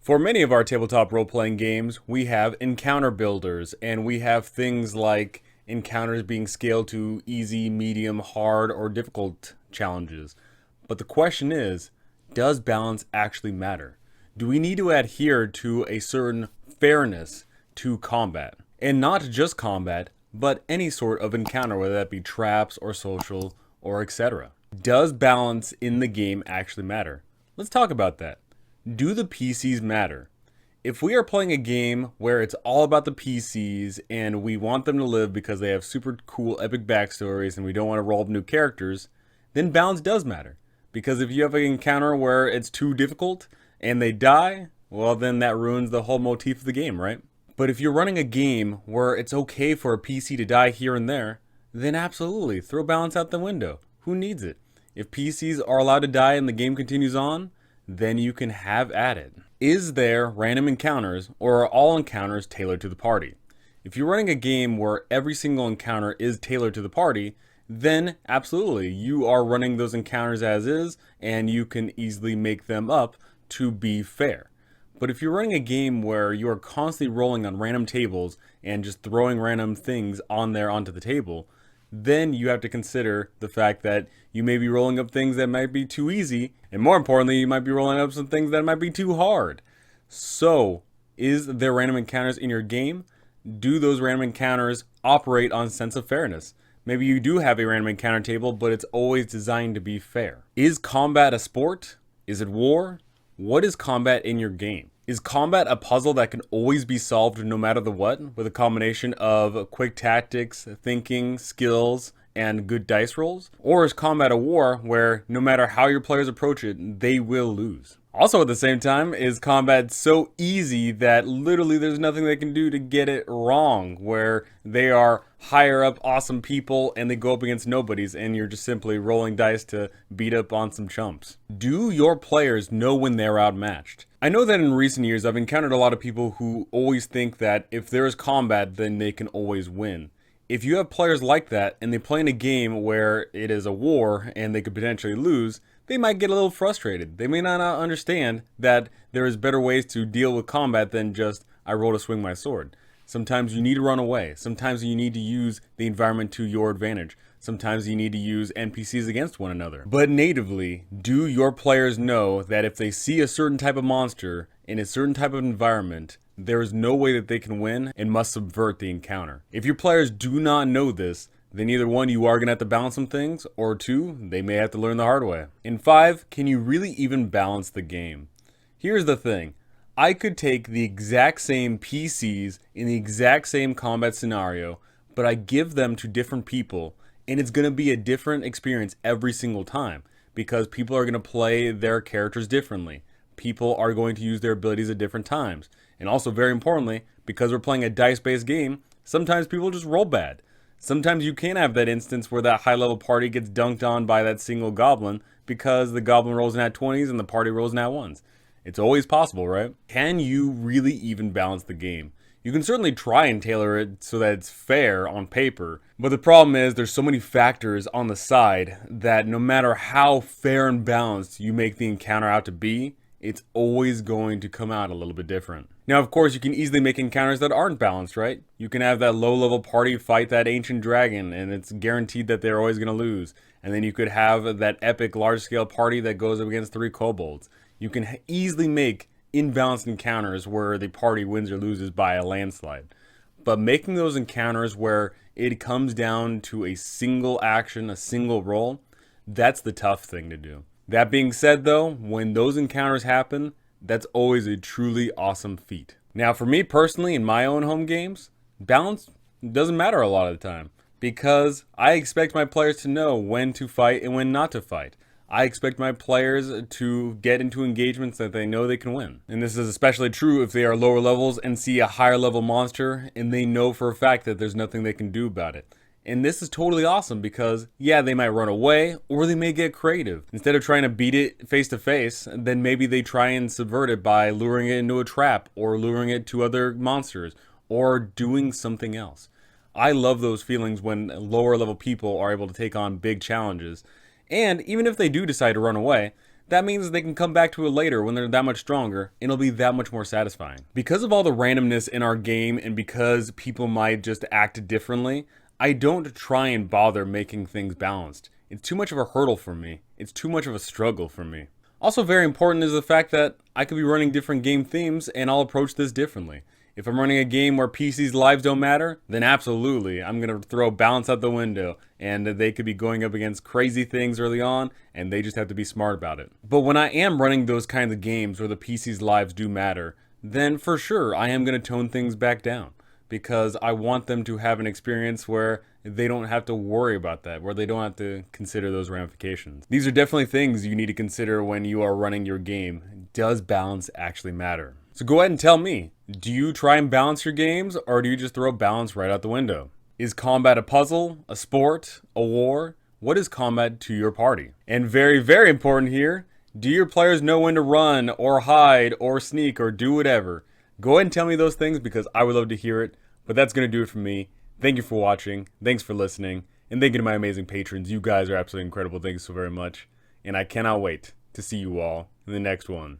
For many of our tabletop role-playing games, we have encounter builders, and we have things like encounters being scaled to easy, medium, hard, or difficult challenges. But the question is, does balance actually matter? Do we need to adhere to a certain fairness to combat? And not just combat, but any sort of encounter, whether that be traps or social or etc. Does balance in the game actually matter? Let's talk about that. Do the PCs matter? If we are playing a game where it's all about the PCs and we want them to live because they have super cool epic backstories and we don't want to roll up new characters, then balance does matter. Because if you have an encounter where it's too difficult and they die, well then that ruins the whole motif of the game, right? But if you're running a game where it's okay for a PC to die here and there, then absolutely, throw balance out the window. Who needs it? If PCs are allowed to die and the game continues on, then you can have at it. Is there random encounters, or are all encounters tailored to the party? If you're running a game where every single encounter is tailored to the party, then absolutely, you are running those encounters as is, and you can easily make them up to be fair. But if you're running a game where you are constantly rolling on random tables and just throwing random things on there onto the table, then you have to consider the fact that you may be rolling up things that might be too easy, and more importantly, you might be rolling up some things that might be too hard. So, is there random encounters in your game? Do those random encounters operate on sense of fairness? Maybe you do have a random encounter table, but it's always designed to be fair. Is combat a sport? Is it war? What is combat in your game? Is combat a puzzle that can always be solved no matter the what, with a combination of quick tactics, thinking, skills, and good dice rolls? Or is combat a war where no matter how your players approach it, they will lose? Also at the same time, is combat so easy that literally there's nothing they can do to get it wrong, where they are higher up awesome people and they go up against nobodies and you're just simply rolling dice to beat up on some chumps? Do your players know when they're outmatched? I know that in recent years I've encountered a lot of people who always think that if there is combat then they can always win. If you have players like that and they play in a game where it is a war and they could potentially lose, they might get a little frustrated. They may not understand that there is better ways to deal with combat than just, I roll to swing my sword. Sometimes you need to run away. Sometimes you need to use the environment to your advantage. Sometimes you need to use NPCs against one another. But natively, do your players know that if they see a certain type of monster in a certain type of environment, there is no way that they can win and must subvert the encounter? If your players do not know this, then either one, you are going to have to balance some things, or two, they may have to learn the hard way. And five, can you really even balance the game? Here's the thing. I could take the exact same PCs in the exact same combat scenario, but I give them to different people, and it's going to be a different experience every single time, because people are going to play their characters differently. People are going to use their abilities at different times. And also, very importantly, because we're playing a dice-based game, sometimes people just roll bad. Sometimes you can have that instance where that high-level party gets dunked on by that single goblin because the goblin rolls nat 20s and the party rolls nat 1s. It's always possible, right? Can you really even balance the game? You can certainly try and tailor it so that it's fair on paper, but the problem is there's so many factors on the side that no matter how fair and balanced you make the encounter out to be, it's always going to come out a little bit different. Now, of course, you can easily make encounters that aren't balanced, right? You can have that low-level party fight that ancient dragon, and it's guaranteed that they're always going to lose. And then you could have that epic large-scale party that goes up against 3 kobolds. You can easily make imbalanced encounters where the party wins or loses by a landslide. But making those encounters where it comes down to a single action, a single roll, that's the tough thing to do. That being said though, when those encounters happen, that's always a truly awesome feat. Now for me personally, in my own home games, balance doesn't matter a lot of the time, because I expect my players to know when to fight and when not to fight. I expect my players to get into engagements that they know they can win. And this is especially true if they are lower levels and see a higher level monster and they know for a fact that there's nothing they can do about it. And this is totally awesome because, yeah, they might run away or they may get creative. Instead of trying to beat it face to face, then maybe they try and subvert it by luring it into a trap or luring it to other monsters or doing something else. I love those feelings when lower level people are able to take on big challenges. And even if they do decide to run away, that means they can come back to it later when they're that much stronger, and it'll be that much more satisfying. Because of all the randomness in our game, and because people might just act differently, I don't try and bother making things balanced. It's too much of a hurdle for me. It's too much of a struggle for me. Also very important is the fact that I could be running different game themes, and I'll approach this differently. If I'm running a game where PC's lives don't matter, then absolutely, I'm going to throw balance out the window, and they could be going up against crazy things early on, and they just have to be smart about it. But when I am running those kinds of games where the PC's lives do matter, then for sure, I am going to tone things back down, because I want them to have an experience where they don't have to worry about that, where they don't have to consider those ramifications. These are definitely things you need to consider when you are running your game. Does balance actually matter? So go ahead and tell me, do you try and balance your games, or do you just throw balance right out the window? Is combat a puzzle, a sport, a war? What is combat to your party? And very, very important here, do your players know when to run, or hide, or sneak, or do whatever? Go ahead and tell me those things, because I would love to hear it. But that's going to do it for me. Thank you for watching, thanks for listening, and thank you to my amazing patrons. You guys are absolutely incredible, thank you so very much. And I cannot wait to see you all in the next one.